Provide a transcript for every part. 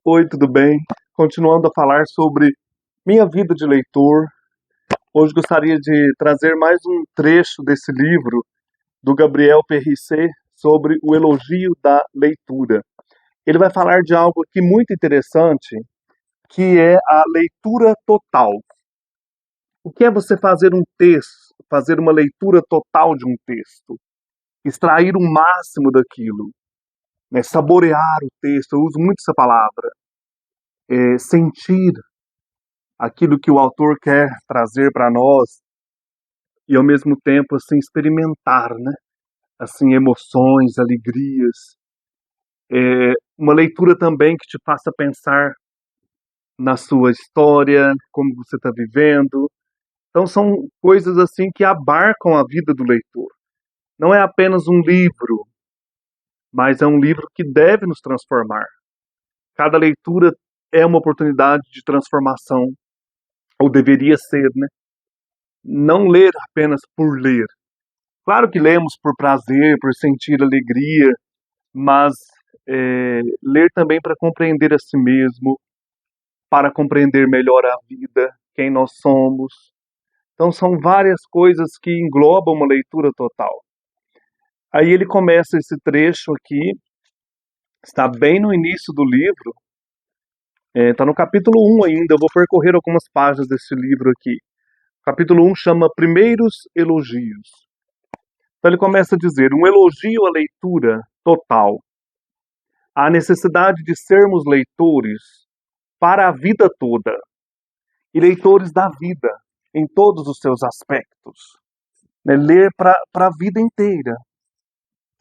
Oi, tudo bem? Continuando a falar sobre minha vida de leitor, hoje gostaria de trazer mais um trecho desse livro do Gabriel Périssé sobre o elogio da leitura. Ele vai falar de algo aqui muito interessante, que é a leitura total. O que é você fazer um texto, fazer uma leitura total de um texto? Extrair o máximo daquilo, né? Saborear o texto, eu uso muito essa palavra. Sentir aquilo que o autor quer trazer para nós e ao mesmo tempo assim experimentar, né? Assim emoções, alegrias, uma leitura também que te faça pensar na sua história, como você está vivendo. Então são coisas assim que abarcam a vida do leitor. Não é apenas um livro, mas é um livro que deve nos transformar. Cada leitura é uma oportunidade de transformação, ou deveria ser, né? Não ler apenas por ler. Claro que lemos por prazer, por sentir alegria, mas ler também para compreender a si mesmo, para compreender melhor a vida, quem nós somos. Então são várias coisas que englobam uma leitura total. Aí ele começa esse trecho aqui, está bem no início do livro, está no capítulo 1 ainda, eu vou percorrer algumas páginas desse livro aqui. O capítulo 1 chama Primeiros Elogios. Então ele começa a dizer, um elogio à leitura total. A necessidade de sermos leitores para a vida toda e leitores da vida em todos os seus aspectos, né? Ler para a vida inteira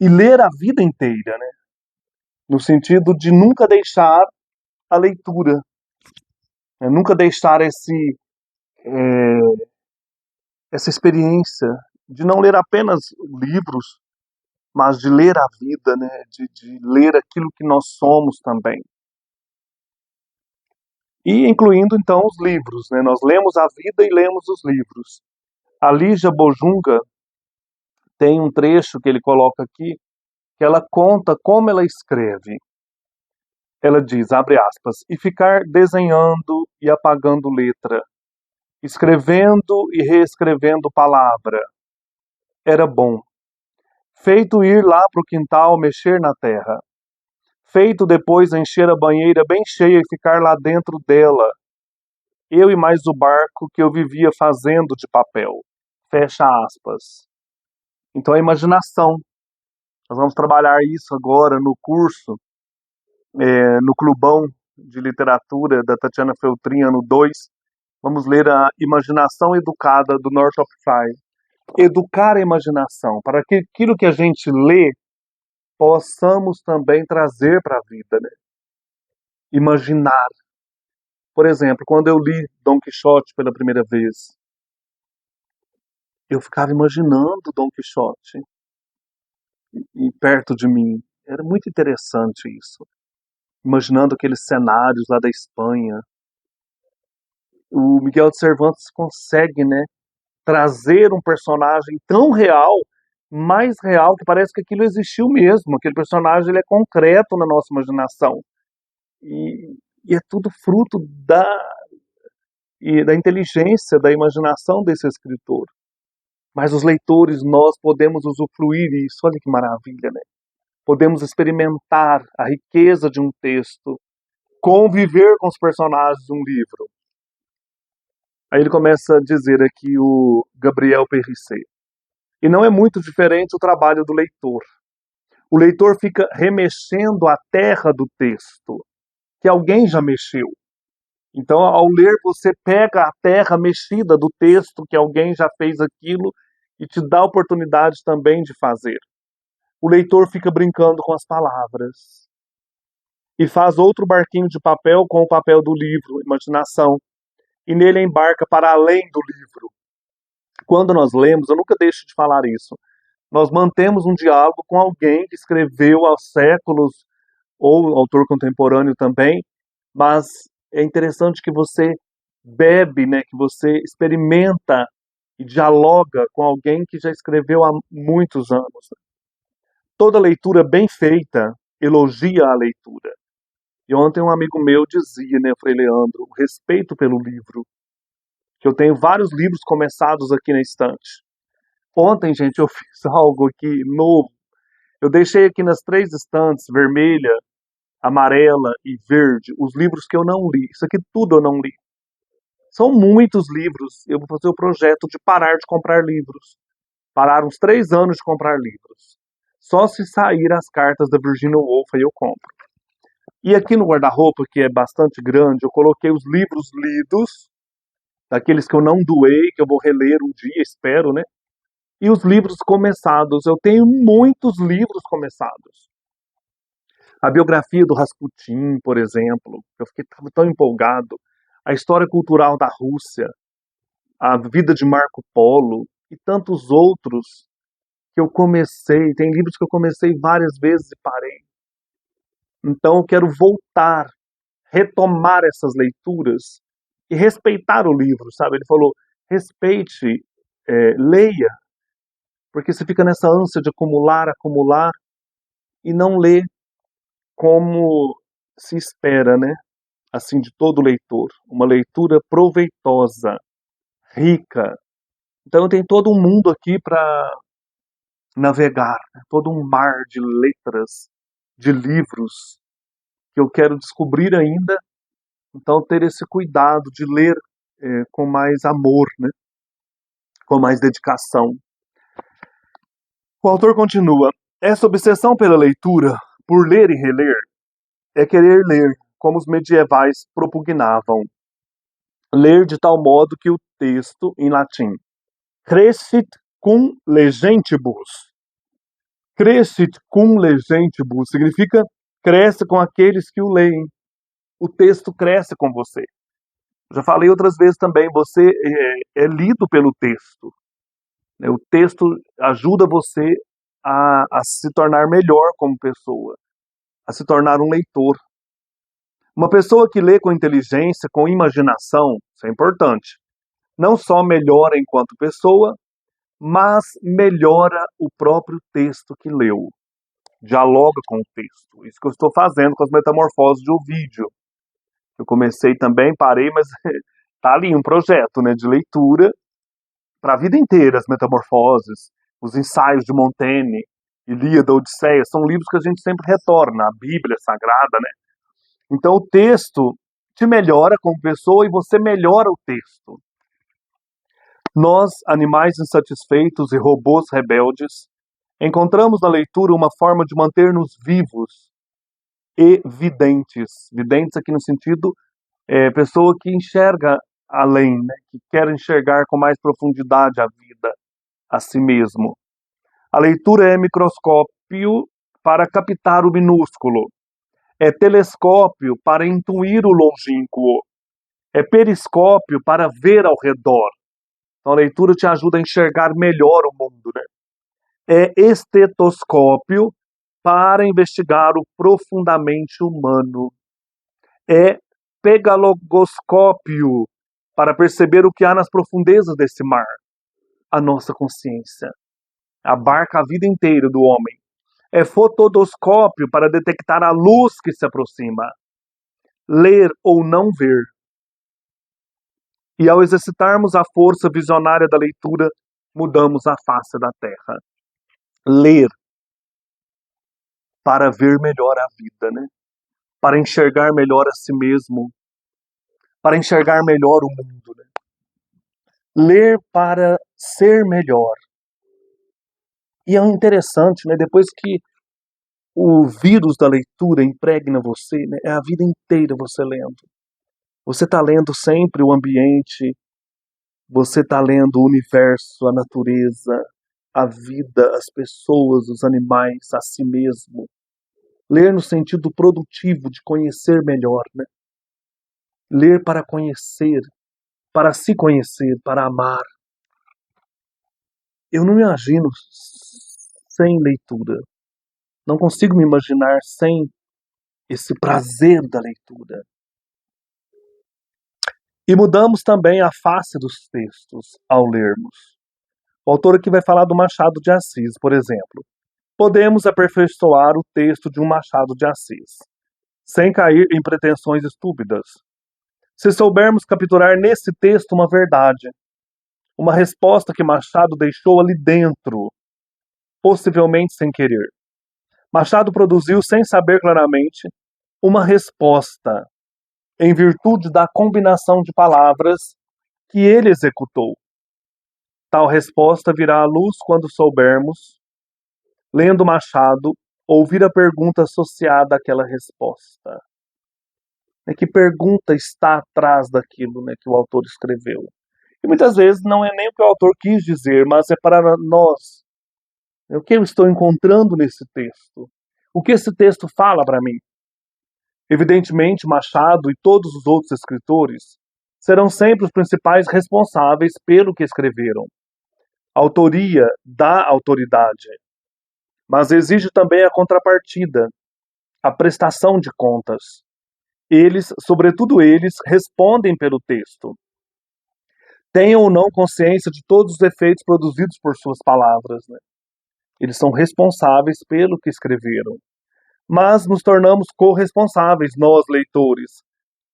e ler a vida inteira, né? No sentido de nunca deixar a leitura, né? Nunca deixar essa experiência de não ler apenas livros, mas de ler a vida, né? De ler aquilo que nós somos também. E incluindo então os livros, né? Nós lemos a vida e lemos os livros. A Lígia Bojunga tem um trecho que ele coloca aqui, que ela conta como ela escreve. Ela diz, abre aspas, e ficar desenhando e apagando letra, escrevendo e reescrevendo palavra. Era bom. Feito ir lá pro quintal mexer na terra. Feito depois encher a banheira bem cheia e ficar lá dentro dela. Eu e mais o barco que eu vivia fazendo de papel. Fecha aspas. Então a imaginação. Nós vamos trabalhar isso agora no curso, no Clubão de Literatura da Tatiana Feltrin, ano 2. Vamos ler a Imaginação Educada, do Northrop Frye. Educar a imaginação, para que aquilo que a gente lê, possamos também trazer para a vida, né? Imaginar. Por exemplo, quando eu li Dom Quixote pela primeira vez, eu ficava imaginando Dom Quixote e perto de mim. Era muito interessante isso. Imaginando aqueles cenários lá da Espanha. O Miguel de Cervantes consegue, né, trazer um personagem tão real, mais real, que parece que aquilo existiu mesmo. Aquele personagem ele é concreto na nossa imaginação. E é tudo fruto da inteligência, da imaginação desse escritor. Mas os leitores, nós podemos usufruir isso. Olha que maravilha, né? Podemos experimentar a riqueza de um texto, conviver com os personagens de um livro. Aí ele começa a dizer aqui o Gabriel Périssé. E não é muito diferente o trabalho do leitor. O leitor fica remexendo a terra do texto, que alguém já mexeu. Então, ao ler, você pega a terra mexida do texto, que alguém já fez aquilo, e te dá a oportunidade também de fazer. O leitor fica brincando com as palavras. E faz outro barquinho de papel com o papel do livro, imaginação. E nele embarca para além do livro. Quando nós lemos, eu nunca deixo de falar isso, nós mantemos um diálogo com alguém que escreveu há séculos, ou autor contemporâneo também, mas é interessante que você bebe, né, que você experimenta e dialoga com alguém que já escreveu há muitos anos. Toda leitura bem feita elogia a leitura. E ontem um amigo meu dizia, né, Frei Leandro, o respeito pelo livro, que eu tenho vários livros começados aqui na estante. Ontem, gente, eu fiz algo aqui novo. Eu deixei aqui nas 3 estantes, vermelha, amarela e verde, os livros que eu não li. Isso aqui tudo eu não li. São muitos livros. Eu vou fazer o projeto de parar de comprar livros. Parar uns 3 anos de comprar livros. Só se sair as cartas da Virginia Woolf aí eu compro. E aqui no guarda-roupa, que é bastante grande, eu coloquei os livros lidos, daqueles que eu não doei, que eu vou reler um dia, espero, né? E os livros começados. Eu tenho muitos livros começados. A biografia do Rasputin, por exemplo, eu fiquei tão empolgado. A história cultural da Rússia, a vida de Marco Polo e tantos outros que eu comecei. Tem livros que eu comecei várias vezes e parei. Então eu quero voltar, retomar essas leituras e respeitar o livro, sabe? Ele falou, respeite, leia, porque você fica nessa ânsia de acumular, acumular e não lê como se espera, né? Assim, de todo leitor. Uma leitura proveitosa, rica. Então tem todo um mundo aqui para navegar, né? Todo um mar de letras, de livros que eu quero descobrir ainda. Então ter esse cuidado de ler com mais amor, né? Com mais dedicação. O autor continua: essa obsessão pela leitura, por ler e reler, é querer ler, como os medievais propugnavam. Ler de tal modo que o texto, em latim, crescit cum legentibus. Crescit cum legentibus significa cresce com aqueles que o leem. O texto cresce com você. Já falei outras vezes também, você é lido pelo texto. O texto ajuda você a se tornar melhor como pessoa, a se tornar um leitor. Uma pessoa que lê com inteligência, com imaginação, isso é importante, não só melhora enquanto pessoa, mas melhora o próprio texto que leu. Dialoga com o texto. Isso que eu estou fazendo com as metamorfoses de Ovídio. Eu comecei também, parei, mas tá ali um projeto, né, de leitura para a vida inteira, as metamorfoses, os ensaios de Montaigne, Ilíada, Odisseia, são livros que a gente sempre retorna, a Bíblia Sagrada, né? Então o texto te melhora como pessoa e você melhora o texto. Nós, animais insatisfeitos e robôs rebeldes, encontramos na leitura uma forma de manter-nos vivos e videntes. Videntes aqui no sentido, pessoa que enxerga além, né? Que quer enxergar com mais profundidade a vida, a si mesmo. A leitura é microscópio para captar o minúsculo, é telescópio para intuir o longínquo, é periscópio para ver ao redor. Então a leitura te ajuda a enxergar melhor o mundo, né? É estetoscópio para investigar o profundamente humano. É pegalogoscópio para perceber o que há nas profundezas desse mar. A nossa consciência abarca a vida inteira do homem. É fotodoscópio para detectar a luz que se aproxima. Ler ou não ver. E ao exercitarmos a força visionária da leitura, mudamos a face da terra. Ler para ver melhor a vida, né? Para enxergar melhor a si mesmo, para enxergar melhor o mundo, né? Ler para ser melhor. E é interessante, né? Depois que o vírus da leitura impregna você, né? É a vida inteira você lendo. Você está lendo sempre o ambiente, você está lendo o universo, a natureza, a vida, as pessoas, os animais, a si mesmo. Ler no sentido produtivo de conhecer melhor, né? Ler para conhecer, para se conhecer, para amar. Eu não me imagino sem leitura. Não consigo me imaginar sem esse prazer da leitura. E mudamos também a face dos textos ao lermos. O autor aqui vai falar do Machado de Assis, por exemplo. Podemos aperfeiçoar o texto de um Machado de Assis. sem cair em pretensões estúpidas. Se soubermos capturar nesse texto uma verdade, uma resposta que Machado deixou ali dentro, possivelmente sem querer. Machado produziu, sem saber claramente, uma resposta em virtude da combinação de palavras que ele executou. Tal resposta virá à luz quando soubermos, lendo Machado, ouvir a pergunta associada àquela resposta. Que pergunta está atrás daquilo, que o autor escreveu? E muitas vezes não é nem o que o autor quis dizer, mas é para nós. O que eu estou encontrando nesse texto? O que esse texto fala para mim? Evidentemente, Machado e todos os outros escritores serão sempre os principais responsáveis pelo que escreveram. A autoria dá autoridade, mas exige também a contrapartida, a prestação de contas. Eles, sobretudo eles, respondem pelo texto. Tenham ou não consciência de todos os efeitos produzidos por suas palavras. Eles são responsáveis pelo que escreveram. Mas nos tornamos corresponsáveis, nós, leitores,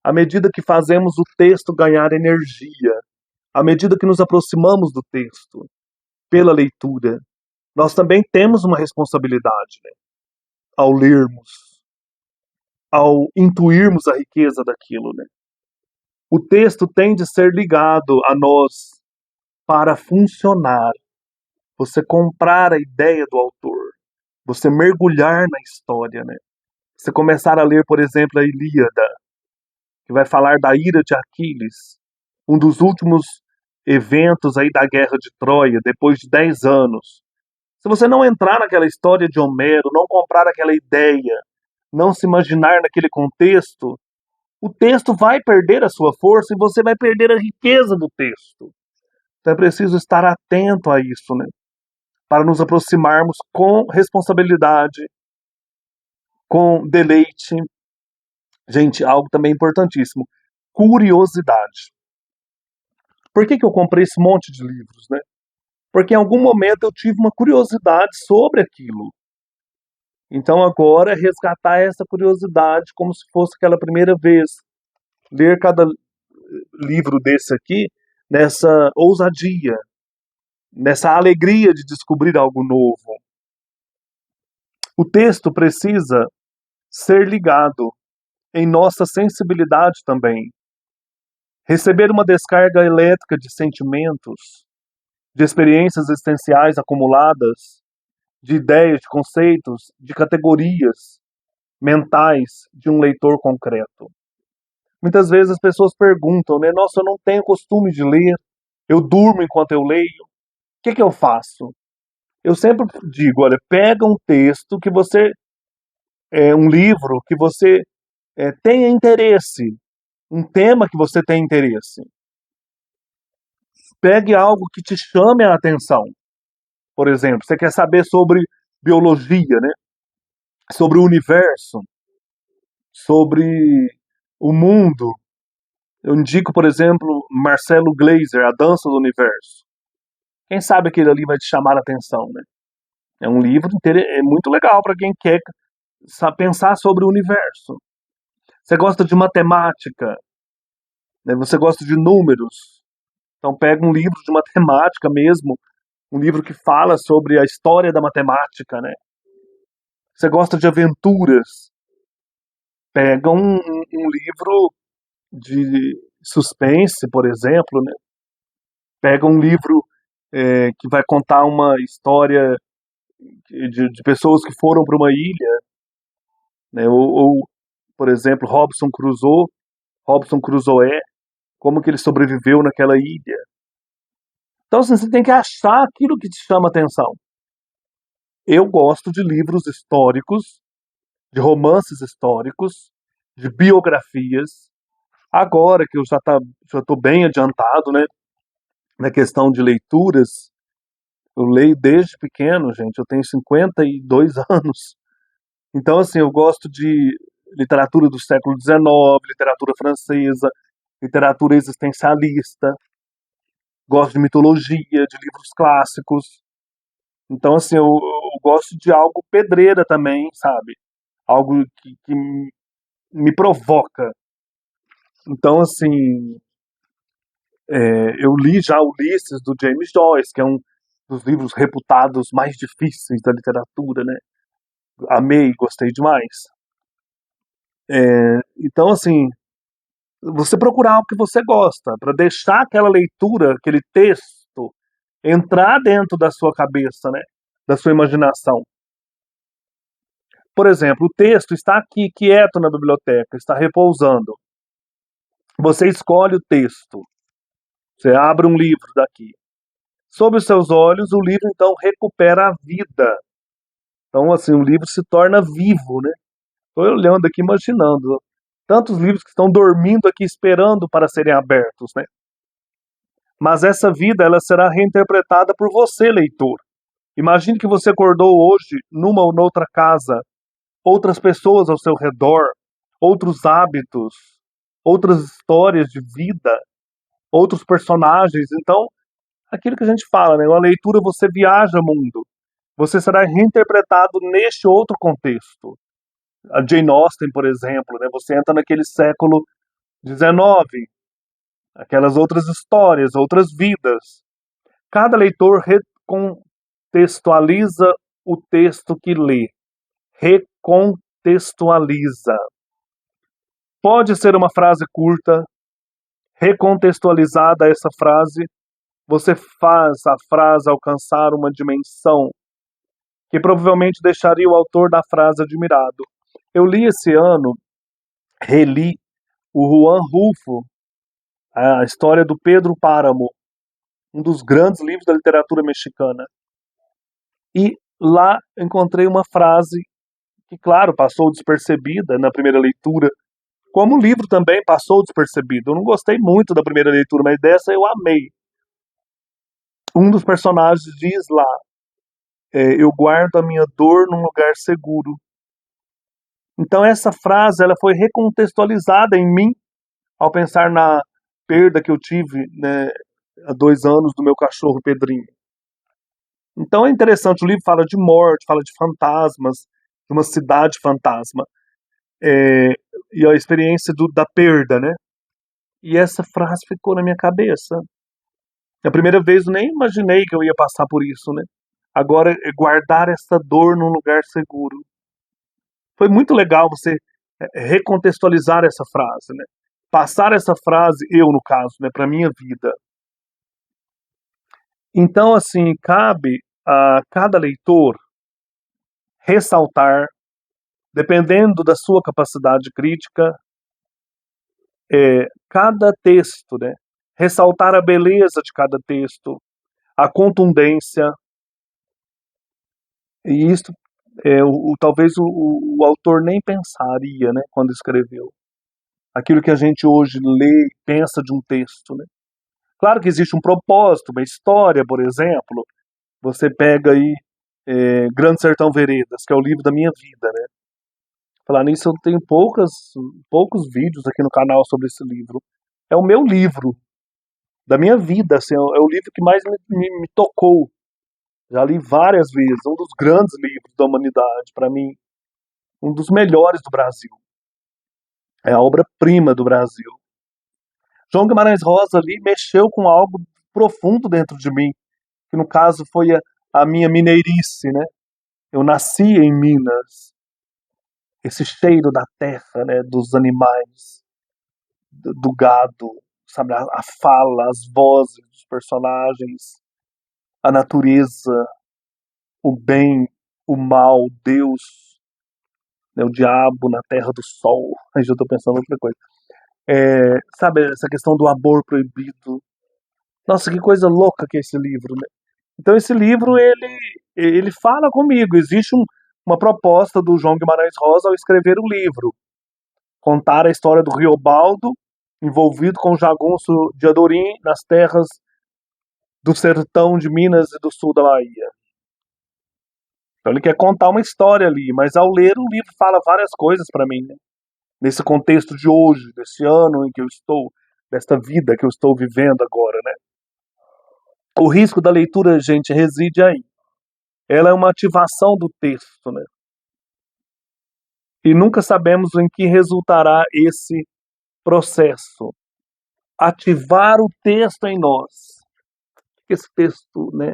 à medida que fazemos o texto ganhar energia, à medida que nos aproximamos do texto, pela leitura. Nós também temos uma responsabilidade, ao lermos, ao intuirmos a riqueza daquilo. O texto tem de ser ligado a nós para funcionar. Você comprar a ideia do autor, você mergulhar na história, Você começar a ler, por exemplo, a Ilíada, que vai falar da ira de Aquiles, um dos últimos eventos aí da Guerra de Troia, depois de 10 anos. Se você não entrar naquela história de Homero, não comprar aquela ideia, não se imaginar naquele contexto, o texto vai perder a sua força e você vai perder a riqueza do texto. Então é preciso estar atento a isso, para nos aproximarmos com responsabilidade, com deleite. Gente, algo também importantíssimo, curiosidade. Por que eu comprei esse monte de livros, Porque em algum momento eu tive uma curiosidade sobre aquilo. Então agora é resgatar essa curiosidade como se fosse aquela primeira vez. Ler cada livro desse aqui nessa ousadia, nessa alegria de descobrir algo novo. O texto precisa ser ligado em nossa sensibilidade também. Receber uma descarga elétrica de sentimentos, de experiências existenciais acumuladas, de ideias, de conceitos, de categorias mentais de um leitor concreto. Muitas vezes as pessoas perguntam, Nossa, eu não tenho costume de ler, eu durmo enquanto eu leio. O que eu faço? Eu sempre digo, olha, pega um texto que você, um livro que você tenha interesse, um tema que você tem interesse. Pegue algo que te chame a atenção. Por exemplo, você quer saber sobre biologia, sobre o universo, sobre o mundo. Eu indico, por exemplo, Marcelo Gleiser, A Dança do Universo. Quem sabe aquele ali vai te chamar a atenção, É um livro muito legal para quem quer pensar sobre o universo. Você gosta de matemática, Você gosta de números. Então pega um livro de matemática mesmo, um livro que fala sobre a história da matemática, Você gosta de aventuras, pega um livro de suspense, por exemplo, Pega um livro que vai contar uma história de pessoas que foram para uma ilha, ou, por exemplo, Robson Crusoe, como que ele sobreviveu naquela ilha. Então, assim, você tem que achar aquilo que te chama atenção. Eu gosto de livros históricos, de romances históricos, de biografias. Agora que eu já estou bem adiantado, na questão de leituras, eu leio desde pequeno, gente. Eu tenho 52 anos. Então, assim, eu gosto de literatura do século XIX, literatura francesa, literatura existencialista. Gosto de mitologia, de livros clássicos. Então, assim, eu gosto de algo pedreira também, sabe? Algo que me provoca. Então, assim, eu li já Ulisses, do James Joyce, que é um dos livros reputados mais difíceis da literatura, né? Amei, gostei demais. Então, assim, você procurar algo que você gosta, para deixar aquela leitura, aquele texto, entrar dentro da sua cabeça, né? Da sua imaginação. Por exemplo, o texto está aqui, quieto na biblioteca, está repousando. Você escolhe o texto. Você abre um livro daqui. Sob os seus olhos, o livro então recupera a vida. Então, assim, o livro se torna vivo, né? Estou olhando aqui, imaginando. Tantos livros que estão dormindo aqui, esperando para serem abertos, né? Mas essa vida, ela será reinterpretada por você, leitor. Imagine que você acordou hoje numa ou noutra casa, outras pessoas ao seu redor, outros hábitos, outras histórias de vida, outros personagens. Então, aquilo que a gente fala, né? Uma leitura, você viaja o mundo. Você será reinterpretado neste outro contexto. A Jane Austen, por exemplo, né? Você entra naquele século XIX, aquelas outras histórias, outras vidas. Cada leitor recontextualiza o texto que lê. Recontextualiza. Pode ser uma frase curta, recontextualizada essa frase, você faz a frase alcançar uma dimensão que provavelmente deixaria o autor da frase admirado. Eu li esse ano, reli o Juan Rulfo, a história do Pedro Páramo, um dos grandes livros da literatura mexicana. E lá encontrei uma frase que, claro, passou despercebida na primeira leitura, como o livro também passou despercebido. Eu não gostei muito da primeira leitura, mas dessa eu amei. Um dos personagens diz lá, eu guardo a minha dor num lugar seguro. Então essa frase ela foi recontextualizada em mim ao pensar na perda que eu tive, né, há 2 anos do meu cachorro Pedrinho. Então é interessante, o livro fala de morte, fala de fantasmas, de uma cidade fantasma, é, e a experiência da perda, né? E essa frase ficou na minha cabeça. A primeira vez eu nem imaginei que eu ia passar por isso, né? Agora, guardar essa dor num lugar seguro. Foi muito legal você recontextualizar essa frase, né? Passar essa frase, eu no caso, né, para minha vida. Então, assim, cabe a cada leitor ressaltar, dependendo da sua capacidade crítica, cada texto, né? Ressaltar a beleza de cada texto, a contundência, e isso talvez o autor nem pensaria, né, quando escreveu. Aquilo que a gente hoje lê e pensa de um texto, né? Claro que existe um propósito, uma história, por exemplo. Você pega aí Grande Sertão Veredas, que é o livro da minha vida, né? Falar nisso, eu tenho poucos vídeos aqui no canal sobre esse livro. É o meu livro, da minha vida, assim, é o livro que mais me tocou. Já li várias vezes, um dos grandes livros da humanidade, para mim, um dos melhores do Brasil. É a obra-prima do Brasil. João Guimarães Rosa ali mexeu com algo profundo dentro de mim, que no caso foi a minha mineirice, né? Eu nasci em Minas, esse cheiro da terra, né? Dos animais, do gado, sabe? A fala, as vozes dos personagens, a natureza, o bem, o mal, Deus, né? O diabo na terra do sol. Aí já estou pensando em outra coisa. Sabe, essa questão do amor proibido. Nossa, que coisa louca que é esse livro, né? Então esse livro, ele fala comigo. Existe uma proposta do João Guimarães Rosa ao escrever o livro. Contar a história do Riobaldo, envolvido com o jagunço de Adorim, nas terras do sertão de Minas e do sul da Bahia. Então ele quer contar uma história ali, mas ao ler o livro fala várias coisas para mim, né? Nesse contexto de hoje, desse ano em que eu estou, desta vida que eu estou vivendo agora, né? O risco da leitura, gente, reside aí. Ela é uma ativação do texto, né? e nunca sabemos em que resultará esse processo. Ativar o texto em nós. O que esse texto, né,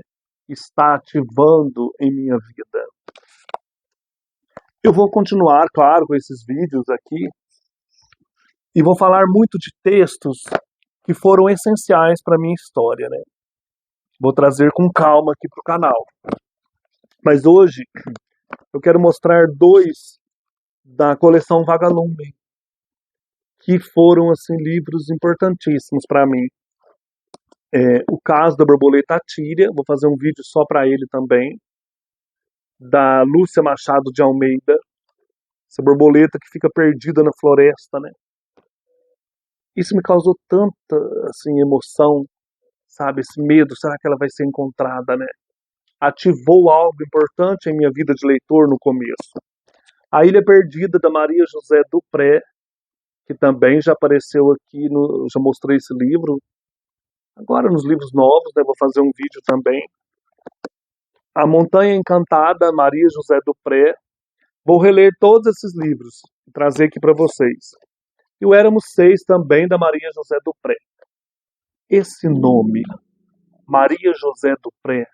está ativando em minha vida? Eu vou continuar, claro, com esses vídeos aqui e vou falar muito de textos que foram essenciais para a minha história, né? Vou trazer com calma aqui para o canal. Mas hoje eu quero mostrar 2 da coleção Vagalume, que foram assim livros importantíssimos para mim. O Caso da Borboleta Tíria, vou fazer um vídeo só para ele também, da Lúcia Machado de Almeida, essa borboleta que fica perdida na floresta, né? Isso me causou tanta assim emoção, sabe, esse medo, será que ela vai ser encontrada, né? Ativou algo importante em minha vida de leitor no começo. A Ilha Perdida, da Maria José Dupré, que também já apareceu aqui, já mostrei esse livro, agora nos livros novos, né, vou fazer um vídeo também. A Montanha Encantada, Maria José Dupré, vou reler todos esses livros e trazer aqui para vocês. E o Éramos Seis, também da Maria José Dupré. Esse nome, Maria José Dupré,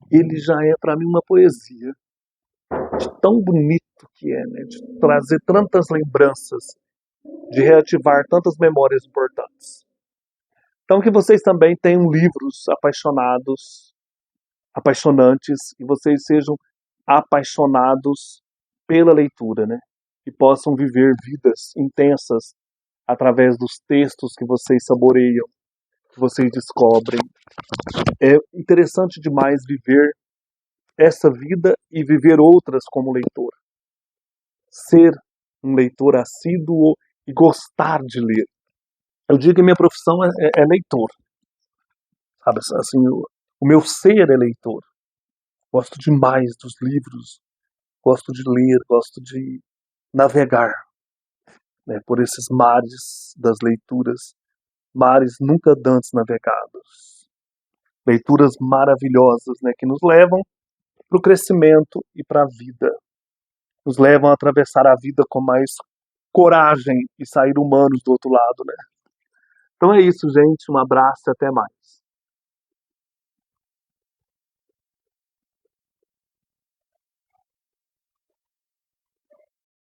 ele já é para mim uma poesia, de tão bonito que é, né? De trazer tantas lembranças, de reativar tantas memórias importantes. Então que vocês também tenham livros apaixonantes, e vocês sejam apaixonados pela leitura, né? E possam viver vidas intensas através dos textos que vocês saboreiam, que vocês descobrem. É interessante demais viver essa vida e viver outras como leitor. Ser um leitor assíduo e gostar de ler. Eu digo que minha profissão é leitor. Sabe, assim, o meu ser é leitor. Gosto demais dos livros, gosto de ler, gosto de navegar, né, por esses mares das leituras, mares nunca dantes navegados. Leituras maravilhosas, né, que nos levam para o crescimento e para a vida. Nos levam a atravessar a vida com mais coragem e sair humanos do outro lado, né? Então é isso, gente. Um abraço e até mais.